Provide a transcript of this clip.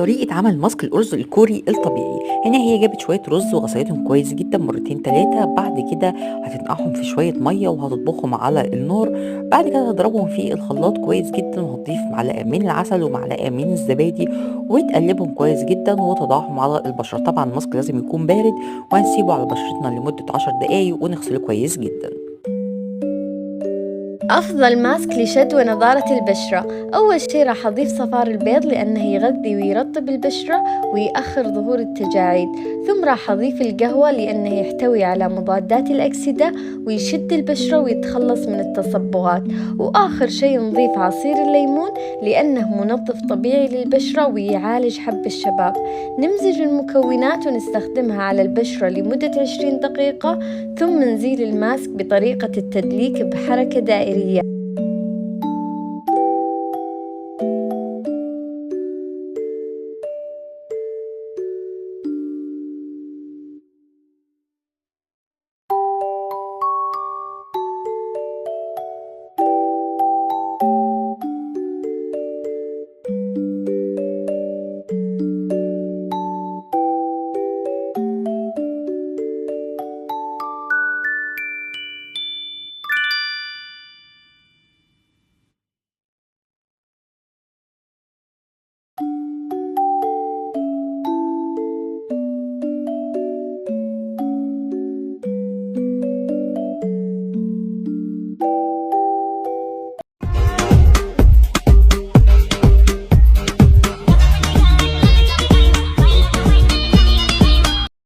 طريقة عمل ماسك الأرز الكوري الطبيعي. هنا هي جابت شوية رز وغسلتهم كويس جدا مرتين تلاتة، بعد كده هتنقعهم في شوية مية وهتطبخهم على النار. بعد كده هتضربهم في الخلاط كويس جدا، وهتضيف معلقة من العسل ومعلقة من الزبادي وتقلبهم كويس جدا وتضعهم على البشرة. طبعا الماسك لازم يكون بارد، وهنسيبه على بشرتنا لمدة 10 دقايق ونغسله كويس جدا. أفضل ماسك لشد ونضارة البشرة. أول شي راح أضيف صفار البيض لأنه يغذي ويرطب البشرة ويأخر ظهور التجاعيد. ثم راح أضيف القهوة لأنه يحتوي على مضادات الأكسدة ويشد البشرة ويتخلص من التصبغات. وآخر شي نضيف عصير الليمون لأنه منظف طبيعي للبشرة ويعالج حب الشباب. نمزج المكونات ونستخدمها على البشرة لمدة 20 دقيقة، ثم نزيل الماسك بطريقة التدليك بحركة دائرية.